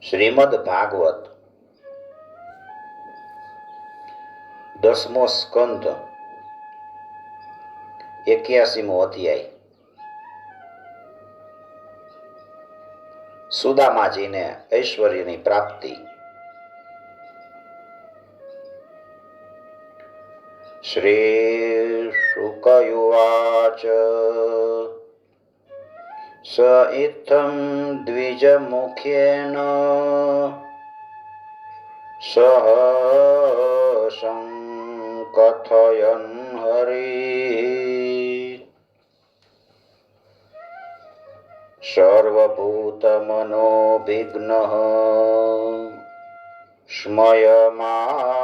શ્રીમદ ભાગવત 10મો સ્કંધ 81મો અધ્યાય. સુદામાજીને ઐશ્વર્યની પ્રાપ્તિ. શ્રી શુકયુવાચ સ ઇત્થં દ્વિજમુખ્યેન સહ સંકથયન હરિ સર્વભૂતમનોવિઘ્નઃ સ્મયમાન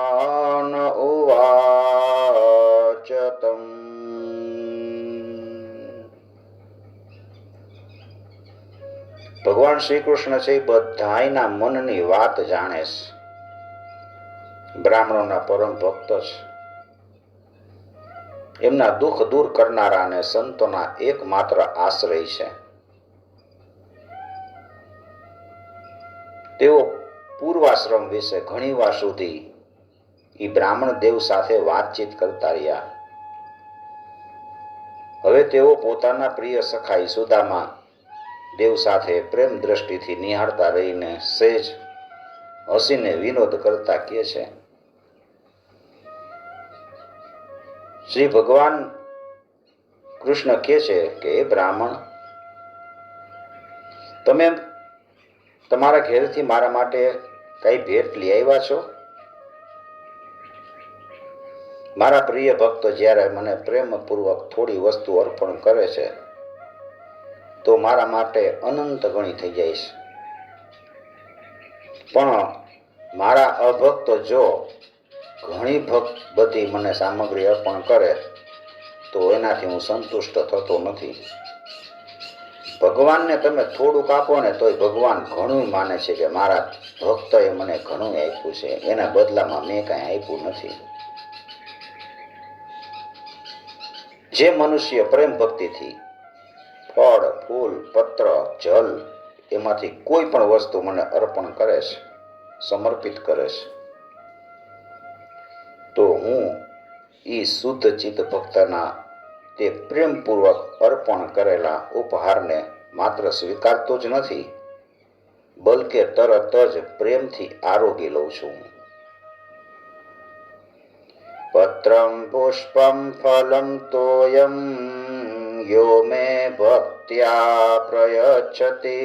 ઉવાચ તમ. ભગવાન શ્રી કૃષ્ણ છે બધાયના મનની વાત જાણે છે. બ્રાહ્મણોના પરમ ભક્ત છે. એમના દુઃખ દૂર કરનારા અને સંતોના એકમાત્ર આશ્રય છે. તેઓ પૂર્વાશ્રમ વિશે ઘણી વાર સુધી એ બ્રાહ્મણ દેવ સાથે વાતચીત કરતા રહ્યા. હવે તેઓ પોતાના પ્રિય સખાઈ સુદામા દેવ સાથે પ્રેમ દ્રષ્ટિથી નિહાળતા રહીને સહેજ હસીને વિનોદ કરતા કહે છે. શ્રી ભગવાન કૃષ્ણ કહે છે કે એ બ્રાહ્મણ, તમે તમારા ઘેરથી મારા માટે કઈ ભેટ લઈ આવ્યા છો? મારા પ્રિય ભક્ત જ્યારે મને પ્રેમપૂર્વક થોડી વસ્તુ અર્પણ કરે છે તો મારા માટે અનંત ગણી થઈ જાય છે. પણ મારા અભક્તો જો ઘણી બધી મને સામગ્રી અર્પણ કરે તો એનાથી હું સંતુષ્ટ થતો નથી. ભગવાનને તમે થોડુંક આપો ને તોય ભગવાન ઘણું માને છે કે મારા ભક્તએ મને ઘણું આપ્યું છે, એના બદલામાં મેં કાંઈ આપ્યું નથી. જે મનુષ્ય પ્રેમ ભક્તિથી ફળ, ફૂલ, પત્ર, જલ એમાંથી કોઈ પણ વસ્તુ મને અર્પણ કરે છે, સમર્પિત કરે છે, તો હું ઈ શુદ્ધ ચિત્ત ભક્તના તે પ્રેમપૂર્વક અર્પણ કરેલા ઉપહારને માત્ર સ્વીકારતો જ નથી, બલકે તરત જ પ્રેમથી આરોગી લઉં છું. પત્રમ પુષ્પમ ફલમ તોયમ યો મે ભક્ત્યા પ્રયચ્છતિ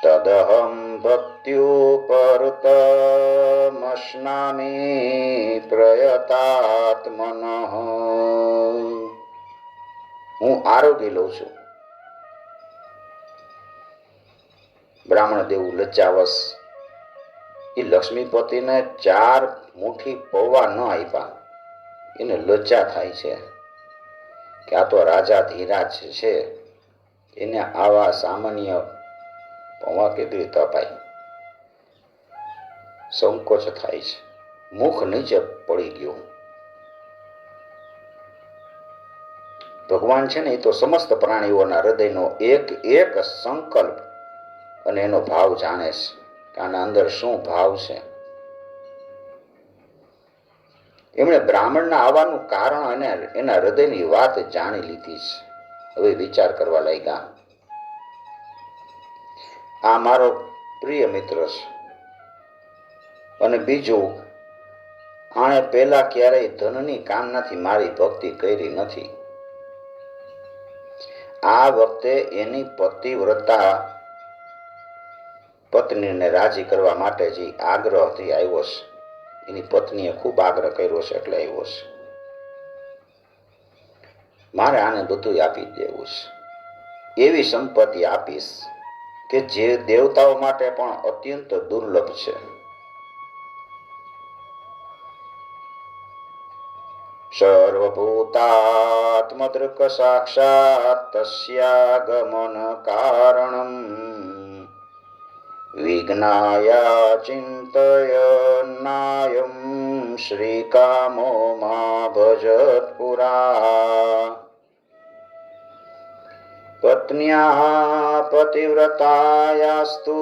તદહમ ભક્ત્યુપરતમશ્નામિ પ્રયતાત્મનઃ. હું આરોગી લઉં છું. બ્રાહ્મણ દેવું લજ્જાવશ એ લક્ષ્મીપતિને 4 મુઠ્ઠી પૌવા ન આપ્યા. એને લજ્જા થાય છે કે આ તો રાજા ધીરાજ છે, એને આવા સામાન્ય પૌવા કેવી રીતે અપાય. સંકોચ થાય છે, મુખ નીચે પડી ગયું. ભગવાન છે ને એ તો સમસ્ત પ્રાણીઓના હૃદયનો એક એક સંકલ્પ અને એનો ભાવ જાણે છે કે આના અંદર શું ભાવ છે. એમણે બ્રાહ્મણના આવવાનું કારણ અને એના હૃદયની વાત જાણી લીધી છે. હવે વિચાર કરવા લાગ્યા, આ મારો પ્રિય મિત્ર છે, અને બીજું આણે પહેલા ક્યારેય ધનની કામનાથી મારી ભક્તિ કરી નથી. આ વખતે એની પતિવ્રતા પત્નીને રાજી કરવા માટે જે આગ્રહથી આવ્યો છે, એની પત્નીએ ખૂબ આગ્રહ કર્યો છે એટલે આવ્યો છે. મારે આને બધું આપી દેવું છે. એવી સંપત્તિ આપીશ કે જે દેવતાઓ માટે પણ અત્યંત દુર્લભ છે. સર્વભૂતાત્મદૃક સાક્ષાત તસ્યાગમન કારણમ વિજ્ઞાયા ચિંતયન્નાયમ શ્રીકામો મા ભજત પુરા. પત્ન્યા પતિવ્રતાયાસ્તુ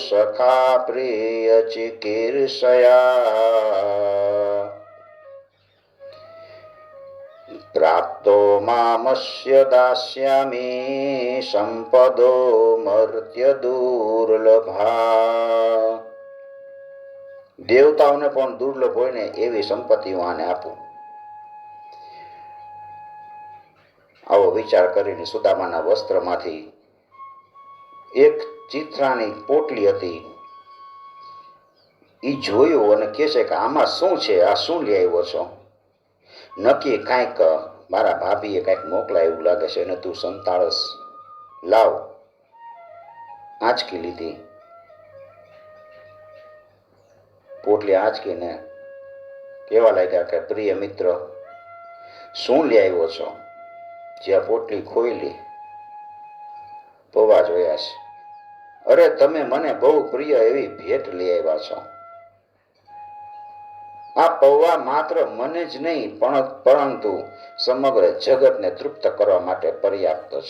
સખા પ્રિય ચિકીર્ષયા પ્રાપ્તો મામસ્ય દાસ્યામિ સંપદો મર્ત્ય દુર્લભા. દેવતાઓને પણ દુર્લભ હોય ને એવી સંપત્તિ હું આને આપું. આવો વિચાર કરીને સુદામાના વસ્ત્રમાંથી એક ચિત્રાની પોટલી હતી એ જોયું અને કહે છે કે આમાં શું છે, આ શું લઈ આવ્યો છો? નક્કી કાંઈક મારા ભાભીએ કાંઈક મોકલાય એવું લાગે છે અને તું સંતાળસ. લાવ. આંચકી લીધી. પોટલી આંચકીને કહેવા લાગ્યા કે પ્રિય મિત્ર, શું લઈ આવ્યો છો? જ્યાં પોટલી ખોઈલી, પૌવા જોયા છે. અરે તમે મને બહુ પ્રિય એવી ભેટ લઈ આવ્યા છો. આ પૌવા માત્ર મને જ નહીં પરંતુ સમગ્ર જગતને તૃપ્ત કરવા માટે પર્યાપ્ત છે.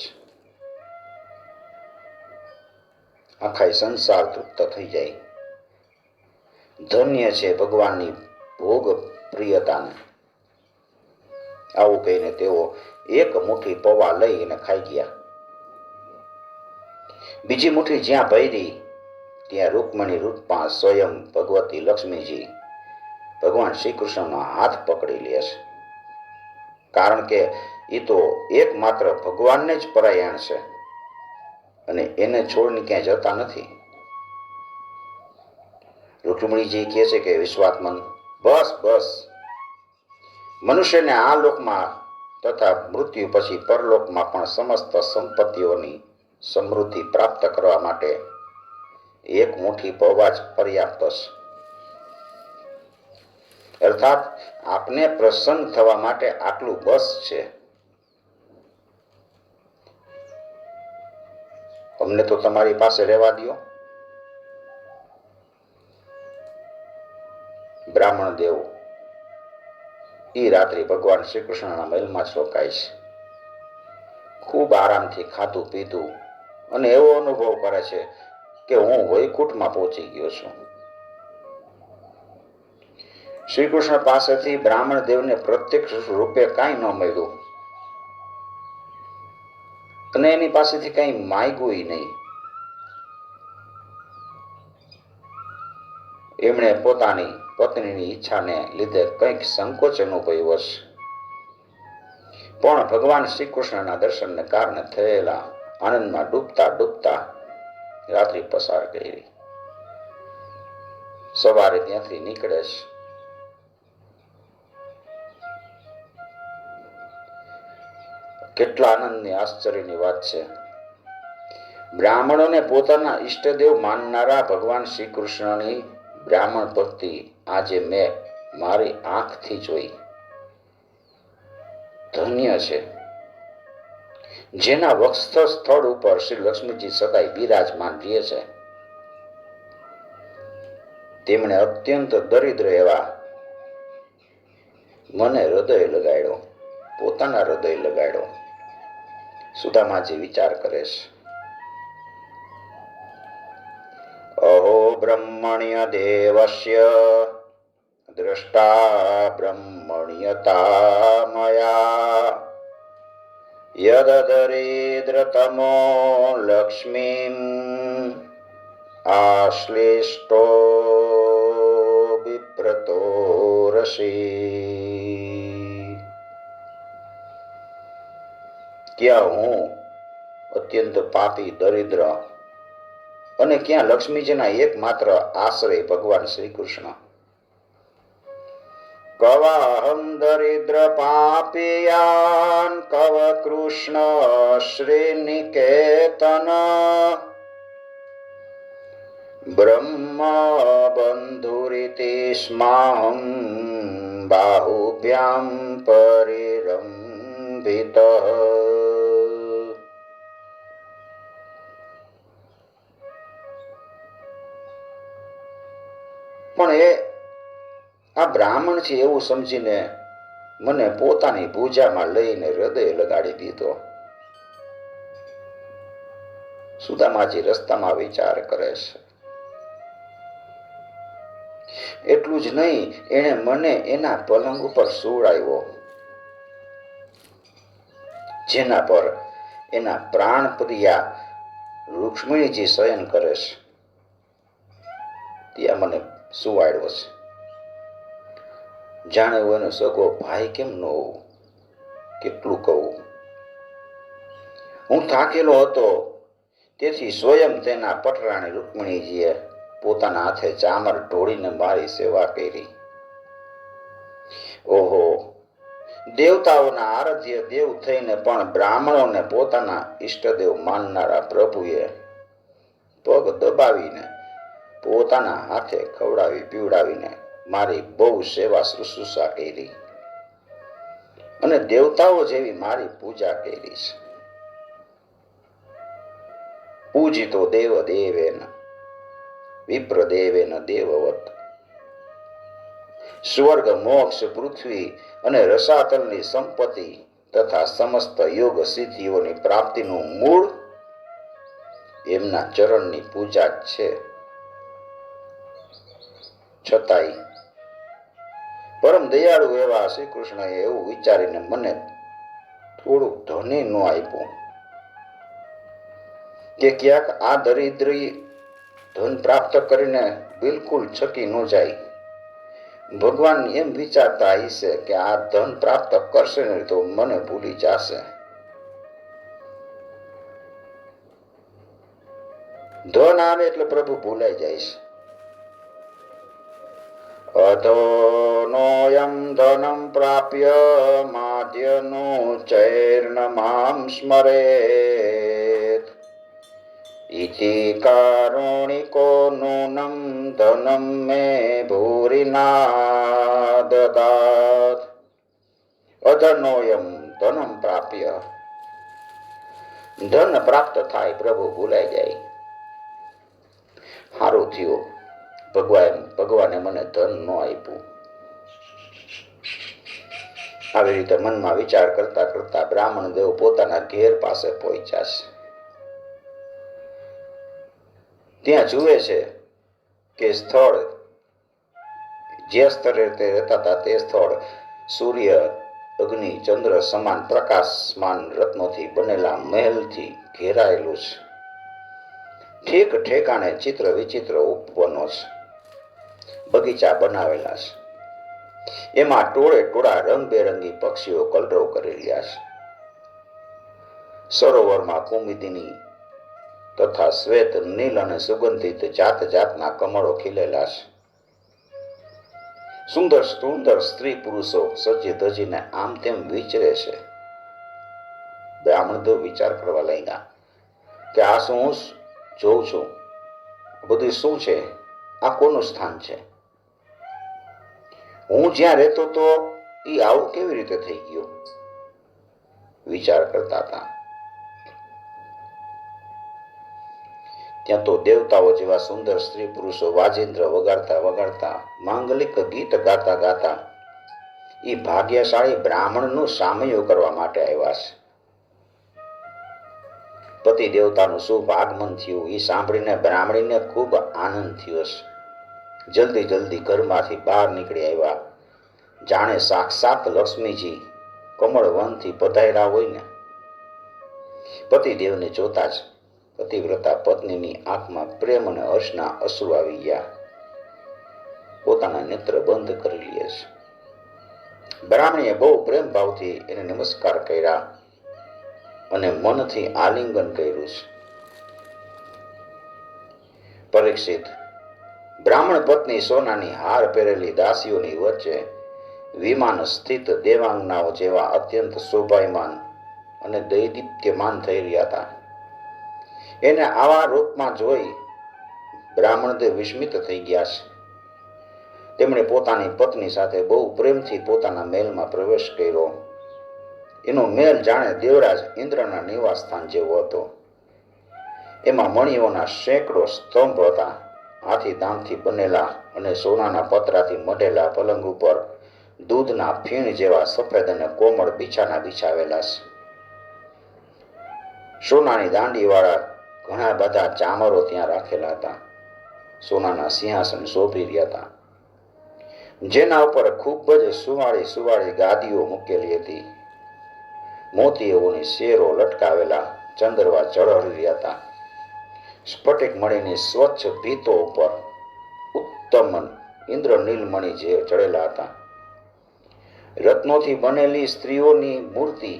આખા સંસાર તૃપ્ત થઈ જાય. ધન્ય છે ભગવાનની ભોગ પ્રિયતાને. આવું કહીને તેઓ એક મુઠ્ઠી પૌવા લઈને ખાઈ ગયા. બીજી મુઠ્ઠી જ્યાં ભરી ત્યાં રૂકમણી રૂપમાં સ્વયં ભગવતી લક્ષ્મીજી ભગવાન શ્રી કૃષ્ણનો હાથ પકડી લે છે. કારણ કે એ તો એકમાત્ર ભગવાનને જ પરાયણ છે અને એને છોડીને ક્યાંય જતા નથી. રૂકમણીજી કહે છે કે વિશ્વાત્મન, બસ બસ, મનુષ્યને આ લોકમાં તથા મૃત્યુ પછી પરલોકમાં પણ સમસ્ત સંપત્તિઓની સમૃદ્ધિ પ્રાપ્ત કરવા માટે એક મુઠ્ઠી પૌવા જ પર્યાપ્ત છે. અર્થાત આપને પ્રસન્ન થવા માટે આટલું બસ છે. અમને તો તમારી પાસે રહેવા દો. બ્રાહ્મણ દેવ એ રાત્રિ ભગવાન શ્રી કૃષ્ણના મહેલમાં જ રોકાય છે. ખૂબ આરામથી ખાધું પીધું અને એવો અનુભવ કરે છે કે હું વૈકુંઠમાં પહોંચી ગયો છું. શ્રી કૃષ્ણ પાસેથી બ્રાહ્મણ દેવને પ્રત્યક્ષ રૂપે કાંઈ ન મળ્યું અને એની પાસેથી કાંઈ માંગ્યું નહીં. એમણે પોતાની પત્નીની ઈચ્છાને લીધે કંઈક સંકોચ અનુભવ્યો છે, પણ ભગવાન શ્રી કૃષ્ણના દર્શનને કારણે થયેલા આનંદમાં ડૂબતા ડૂબતા રાત્રિ પસાર કરી. સવારે ત્યાંથી નીકળે છે. કેટલા આનંદની આશ્ચર્યની વાત છે. બ્રાહ્મણોને પોતાના ઈષ્ટદેવ માનનારા ભગવાન શ્રી કૃષ્ણની બ્રાહ્મણ ભક્તિ આજે મેં મારી આંખથી જોઈ. ધન્ય છે જેના વક્ષ સ્થળ ઉપર શ્રી લક્ષ્મીજી સદાય બિરાજમાન રહે છે. તેમણે અત્યંત દરિદ્ર એવા મને હૃદય લગાડ્યો, પોતાના હૃદય લગાડ્યો. સુદામાજી વિચાર કરે છે. અહો બ્રહ્મણ્ય દેવસ્ય દ્રષ્ટા બ્રહ્મણ્યતા મયા યદ દરિદ્રતમો લક્ષ્મીમ આશ્લિષ્ટો વિપ્રતો રસી. ક્યાં હું અત્યંત પાપી દરિદ્ર અને ક્યાં લક્ષ્મીજીના એકમાત્ર આશ્રય ભગવાન શ્રી કૃષ્ણ. કવાહમ દરિદ્ર પાપિયાન કવ કૃષ્ણ શ્રી નિકેતન બ્રહ્મ બંધુરીતિ સ્માહમ બાહુભ્યામ પરિરંભિત. પણ આ બ્રાહ્મણ છે એવું સમજીને મને પોતાની ભૂજામાં લઈને હૃદય લગાડી દીધો. સુદામાજી રસ્તામાં વિચાર કરે છે. એટલું જ નહીં, એણે મને એના પલંગ ઉપર સુવડાવ્યો, જેના પર એના પ્રાણ પ્રિયા રૂક્ષ્મણીજી શયન કરે છે. ત્યાં મને સુવાડ્યો છે. જાણે હું એનો સગો ભાઈ કેમ ન હોઉં. કેટલું કહું. હું થાકેલો હતો, તેથી સ્વયં તેના પટરાણી રૂક્ષ્મણીજીએ પોતાના હાથે ચામર ઢોળીને મારી સેવા કરી. ઓહો, દેવતાઓના આરાધ્ય દેવ થઈને પણ બ્રાહ્મણોને પોતાના ઈષ્ટદેવ માનનારા પ્રભુએ પગ દબાવીને પોતાના હાથે ખવડાવી પીવડાવીને મારી બહુ સેવા શુશ્રૂષા કરી અને દેવતાઓ જેવી મારી પૂજા કરી છે. પૂજિતો દેવ દેવેન વિપ્રદેવેન દેવવત. સ્વર્ગ, મોક્ષ, પૃથ્વી અને રસાતલની સંપત્તિ તથા સમસ્ત યોગ સિદ્ધિઓની પ્રાપ્તિનું મૂળ એમના ચરણની પૂજા જ છે. છતાંય પરમ દયાળુ એવા શ્રી કૃષ્ણએ એવું વિચારીને મને થોડુંક ધને ન આપ્યું કે ક્યાંક આ દરિદ્રી ધન પ્રાપ્ત કરીને બિલકુલ છકી ન જાય. ભગવાન એમ વિચારતા હશે કે આ ધન પ્રાપ્ત કરશે ને તો મને ભૂલી જશે. ધન આવે એટલે પ્રભુ ભૂલાઈ જાય છે. અધોનોયમ ધનમ પ્રાપ્ય માધ્યનો ચૈર્ન મામ સ્મરેત ઇતિ કારુણિકો નૂનમ ધનમ મે ભૂરિના દદાત. અધનોયમ ધનમ પ્રાપ્ય. ધન પ્રાપ્ત થાય પ્રભુ ભૂલાઈ જાય. સારું થયું ભગવાને મને ધન ન આપ્યું. આવી રીતે મનમાં વિચાર કરતા કરતા બ્રાહ્મણ દેવ પોતાના ઘેર પાસે પહોંચ્યા છે. ત્યાં જુએ છે કે સ્થળ જે સ્તરે તે રહેતા હતા તે સ્થળ સૂર્ય, અગ્નિ, ચંદ્ર સમાન પ્રકાશમાન રત્નોથી બનેલા મહેલથી ઘેરાયેલું છે. ઠેક ઠેકાણે ચિત્ર વિચિત્ર ઉપવનો છે, બગીચા બનાવેલા છે. એમાં ટોળે ટોળા રંગબેરંગી પક્ષીઓ કલરવ કરી રહ્યા છે. સરોવરમાં કુમુદિની તથા શ્વેત, નીલ અને સુગંધિત જાત જાતના કમળો ખીલેલા છે. સુંદર સુંદર સ્ત્રી પુરુષો સજી ધજીને આમ તેમ વિચરે છે. બ્રાહ્મણ તો વિચાર કરવા લાગ્યા કે આ શું હું જોઉં છું? બધું શું છે? આ કોનું સ્થાન છે? હું જ્યાં રહેતો તો એ આવું કેવી રીતે થઈ ગયું? વિચાર કરતા હતા. ત્યાં તો દેવતાઓ જેવા સુંદર સ્ત્રી પુરુષો વાજિંદ્ર વગાડતા વગાડતા, માંગલિક ગીત ગાતા ગાતા એ ભાગ્યશાળી બ્રાહ્મણનું સામયું કરવા માટે આવ્યા છે. પતિ દેવતાનું શુભ આગમન થયું એ સાંભળીને બ્રાહ્મણીને ખૂબ આનંદ થયો છે. જલ્દી જલ્દી ઘરમાંથી બહાર નીકળી આવ્યા, જાણે સાક્ષાત લક્ષ્મીજી કમળવનથી પધાર્યા હોય ને. પતિદેવને જોતા જ પતિવ્રતા પત્નીની આંખમાં પ્રેમ અને હર્ષના અશ્રુ આવી ગયા. પોતાના નેત્ર બંધ કરી લે છે. બ્રાહ્મણીએ બહુ પ્રેમ ભાવથી એને નમસ્કાર કર્યા અને મનથી આલિંગન કર્યું છે. પરીક્ષિત, બ્રાહ્મણ પત્ની સોનાની હાર પહેરેલી દાસીઓની વચ્ચે વિમાન સ્થિત દેવાંગનાઓ જેવા અત્યંત શોભાયમાન અને દૈદીપ્યમાન થઈ રહ્યા હતા. એને આવા રૂપમાં જોઈ બ્રાહ્મણદેવ વિસ્મિત થઈ ગયા છે. તેમણે પોતાની પત્ની સાથે બહુ પ્રેમથી પોતાના મહેલમાં પ્રવેશ કર્યો. એનો મહેલ જાણે દેવરાજ ઇન્દ્રના નિવાસ સ્થાન જેવો હતો. એમાં મણિઓના સેંકડો સ્તંભ હતા. હાથી દામથી બનેલા અને સોનાના પતરાથી મઢેલા પલંગ ઉપર દૂધના ફીણ જેવા સફેદ અને કોમળ બિછાના બિછાવેલા છે. સોનાની દાંડીવાળા ઘણા બધા ચામરો ત્યાં રાખેલા હતા. સોનાના સિંહાસન શોભી રહ્યા હતા, જેના ઉપર ખૂબ જ સુવાળી સુવાળી ગાદીઓ મૂકેલી હતી. મોતીઓની શેરો લટકાવેલા ચંદરવા ચળહળી રહ્યા હતા. સ્ફટિક મણીની સ્વચ્છ ભીતો ઉપર ઉત્તમ ઇન્દ્રનીલમણી જે ચડેલા હતા. રત્નોથી બનેલી સ્ત્રીઓની મૂર્તિ,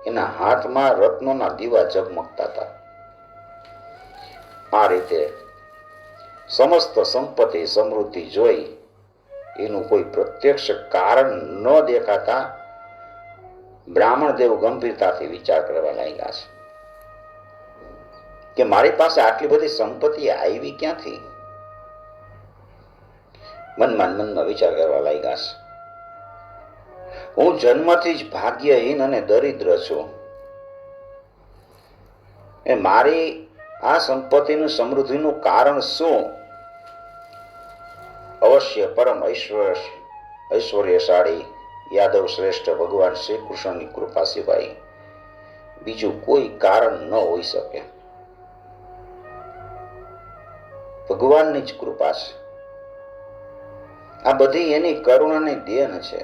એના હાથમાં રત્નોના દીવા ઝગમગતા હતા. આ રીતે સમસ્ત સંપત્તિ સમૃદ્ધિ જોઈ એનું કોઈ પ્રત્યક્ષ કારણ ન દેખાતા બ્રાહ્મણ દેવ ગંભીરતાથી વિચાર કરવા લાગ્યા છે કે મારી પાસે આટલી બધી સંપત્તિ આવી ક્યાંથી? મનમાં વિચાર કરવા લાગ્યા છે. હું જન્મથી જ ભાગ્યહીન અને દરિદ્ર છું. એ મારી આ સંપત્તિનું સમૃદ્ધિનું કારણ શું? અવશ્ય પરમ ઐશ્વર્યશાળી યાદવ શ્રેષ્ઠ ભગવાન શ્રી કૃષ્ણની કૃપા સિવાય બીજું કોઈ કારણ ન હોઈ શકે. ભગવાનની જ કૃપા છે. આ બધી એની કરુણાની દેન છે.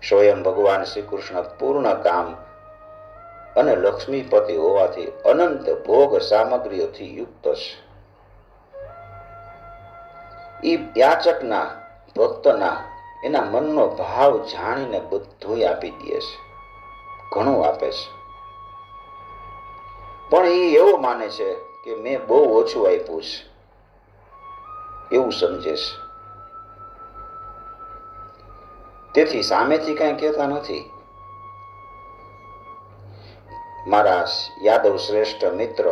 સ્વયં ભગવાન શ્રી કૃષ્ણ પૂર્ણ કામ અને લક્ષ્મીપતિ હોવાથી અનંત ભોગ સામગ્રીઓથી યુક્ત છે. એ યાચકના ભક્તના એના મનનો ભાવ જાણીને બધું આપી દે છે, ઘણું આપે છે. પણ એ એવો માને છે કે મેં બહુ ઓછું આપ્યું છે, એવું સમજે છે. તેથી સામેથી કઈ કહેતા નથી. મારા યાદવ શ્રેષ્ઠ મિત્ર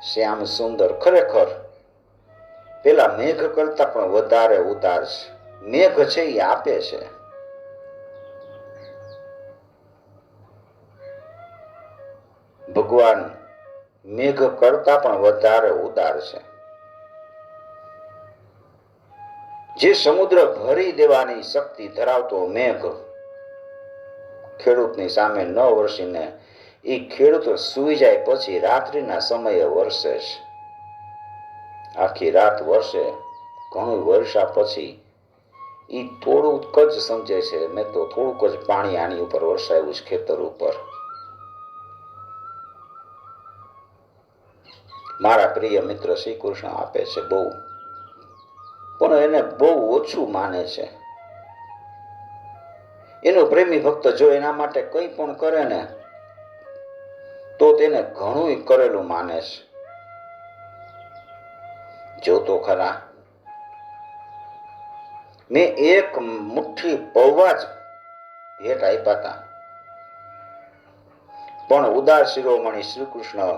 શ્યામ સુંદર ખરેખર પેલા મેઘ કરતા પણ વધારે ઉદાર છે. મેઘ છે એ આપે છે. ભગવાન મેઘ કરતા પણ વધારે ઉદાર છે. જે સમુદ્ર ભરી દેવાની શક્તિ ધરાવતો મેઘ ખેડૂતની સામે ન વરસીને એ ખેડૂત સૂઈ જાય પછી રાત્રિના સમયે વરસે છે. આખી રાત વરસે. ઘણું વર્ષા પછી એ થોડુંક જ સમજે છે, મેં તો થોડુંક જ પાણી આની ઉપર વરસાવ્યું છે ખેતર ઉપર. મારા પ્રિય મિત્ર શ્રી કૃષ્ણ આપે છે બહુ, પણ એને બહુ ઓછું માને છે. એનો પ્રેમી ભક્ત જો એના માટે કંઈ પણ કરે ને તો તેને ઘણું કરેલું માને છે. જો તો ખરા, મેં એક મુઠ્ઠી પૌવા જ ભેટ આપ્યા હતા, પણ ઉદાર શિરોમણી શ્રી કૃષ્ણ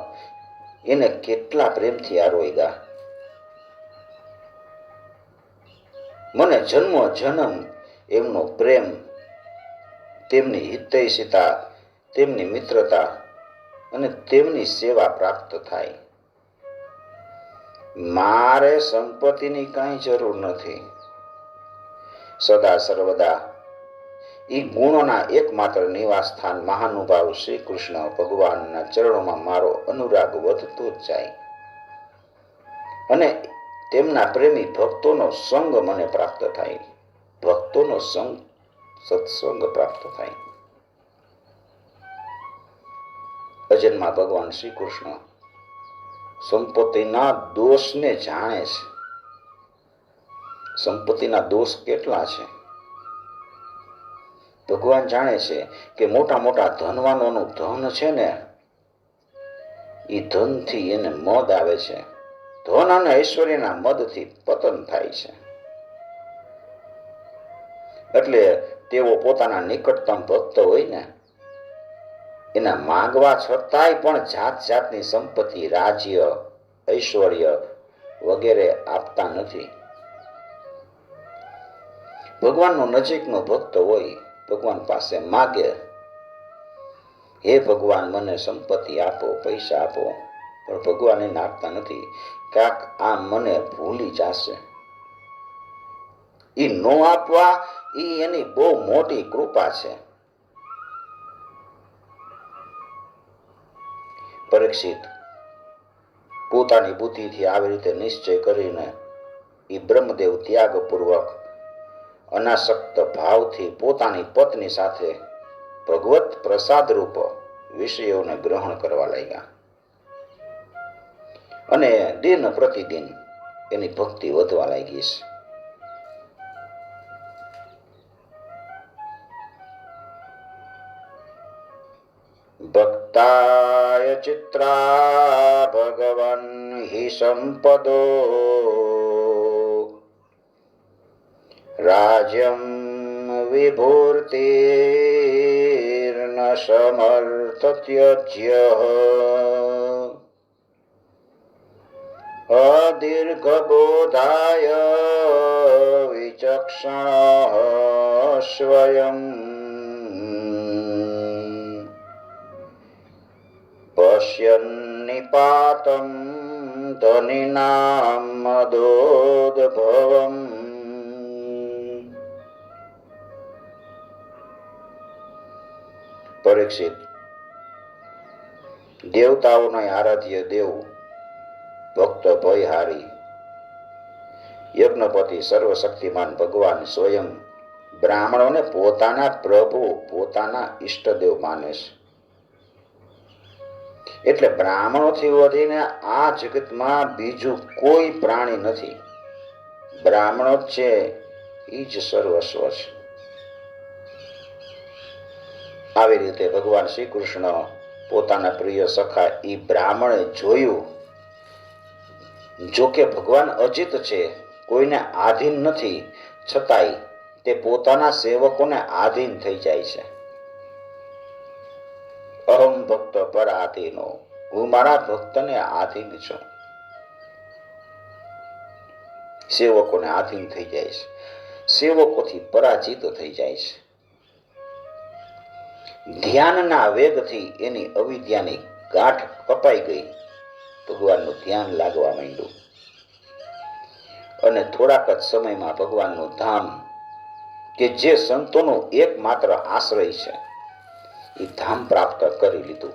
એને કેટલા પ્રેમથી આરોગ્યા. મને જન્મ જન્મ એમનો પ્રેમ, તેમની હિતૈષિતા, તેમની મિત્રતા અને તેમની સેવા પ્રાપ્ત થાય. મારે સંપત્તિની કાંઈ જરૂર નથી. સદા સર્વદા એ ગુણોના એકમાત્ર નિવાસ સ્થાન મહાનુભાવ શ્રી કૃષ્ણ ભગવાનના ચરણોમાં મારો અનુરાગ વધતો જ જાય અને તેમના પ્રેમી ભક્તોનો સંગ મને પ્રાપ્ત થાય. ભક્તોનો સંગ, સત્સંગ પ્રાપ્ત થાય. ભજનમાં ભગવાન શ્રી કૃષ્ણ સંપત્તિના દોષને જાણે છે. સંપત્તિના દોષ કેટલા છે ભગવાન જાણે છે કે મોટા મોટા ધનવાનોનું ધન છે ને, એ ધનથી એને મદ આવે છે. ધન અને ઐશ્વર્યના મદથી પતન થાય છે. એટલે તેઓ પોતાના નિકટતમ ભક્ત હોય ને એના માંગવા છતાંય પણ જાત જાતની સંપત્તિ, રાજ્ય, ઐશ્વર્ય વગેરે આપતા નથી. ભગવાનનો નજીકનો ભક્ત હોય ભગવાન પાસે માગે, હે ભગવાન મને સંપત્તિ આપો, પૈસા આપો, પણ ભગવાન એને આપતા નથી. કાંક આ મને ભૂલી જશે. એ નો આપવા એ એની બહુ મોટી કૃપા છે. પરીક્ષિત પોતાની બુદ્ધિથી આવી રીતે નિશ્ચય કરીને એ બ્રહ્મદેવ ત્યાગપૂર્વક અનાસક્ત ભાવથી પોતાની પત્ની સાથે ભગવત પ્રસાદ રૂપ વિષયોને ગ્રહણ કરવા લાગ્યા અને દિન પ્રતિદિન એની ભક્તિ વધવા લાગી છે. ભક્તાય ચિત્રા ભગવન હિ સંપદો રાજ્યમ વિભૂર્તિર્ન સમર્થત્યજ્ય અદીર્ઘબોધાય વિચક્ષણ સ્વયં પશ્યન્નિપાતં ધનિનાં મદોદ્ભવम्. પરીક્ષિત, દેવતાઓનો આરાધ્ય દેવ, ભક્ત ભયહારી, યજ્ઞપતિ સર્વશક્તિમાન ભગવાન સ્વયં બ્રાહ્મણોને પોતાના પ્રભુ, પોતાના ઈષ્ટદેવ માને છે. એટલે બ્રાહ્મણોથી વધીને આ જગતમાં બીજું કોઈ પ્રાણી નથી. બ્રાહ્મણો જ છે, એ જ સર્વસ્વ છે. આવી રીતે ભગવાન શ્રી કૃષ્ણ પોતાના પ્રિય સખા એ બ્રાહ્મણે જોયું. જોકે ભગવાન અજિત છે, કોઈને આધીન નથી, છતાંય તે પોતાના સેવકોને આધીન થઈ જાય છે. અહમ ભક્ત પરાધીનો, હું મારા ભક્તને આધીન છું. સેવકોને આધીન થઈ જાય છે, સેવકોથી પરાજિત થઈ જાય છે. ધ્યાનના વેગથી એની અવિદ્યાની ગાંઠ કપાઈ ગઈ. ભગવાનનું ધ્યાન લાગવા માંડ્યું અને થોડાક જ સમયમાં ભગવાનનું ધામ, કે જે સંતોનો એકમાત્ર આશ્રય છે, એ ધામ પ્રાપ્ત કરી લીધું.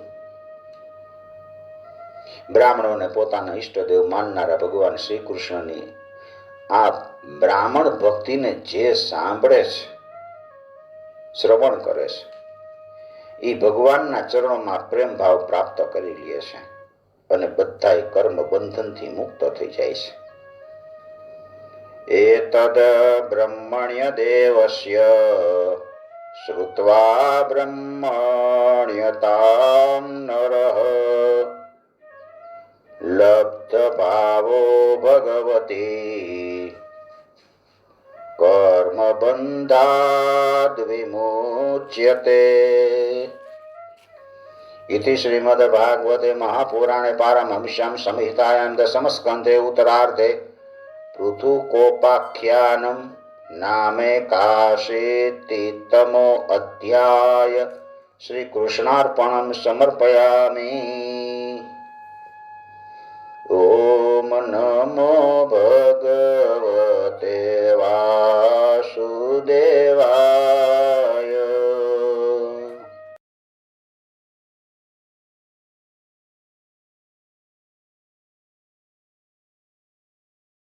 બ્રાહ્મણોને પોતાના ઈષ્ટદેવ માનનારા ભગવાન શ્રી કૃષ્ણની આ બ્રાહ્મણ ભક્તિને જે સાંભળે છે, શ્રવણ કરે છે, એ ભગવાનના ચરણોમાં પ્રેમ ભાવ પ્રાપ્ત કરી લે છે અને બધાય કર્મ બંધનથી મુક્ત થઈ જાય છે. એતદ બ્રહ્મણ્ય દેવસ્ય શ્રુત્વા બ્રહ્મણ્યતામ નરઃ લબ્ધ ભાવો ભગવતી કર્મ બંધાદ વિમુચ્યતે. इति श्रीमद्भागवते महापुराणे पारमहंस्यां संहितायां दशमस्कन्धे उत्तरार्धे पृथुकोपाख्यानं नामेकाशीतितमो अध्याय. श्रीकृष्णार्पणं समर्पयामि. ओम नमो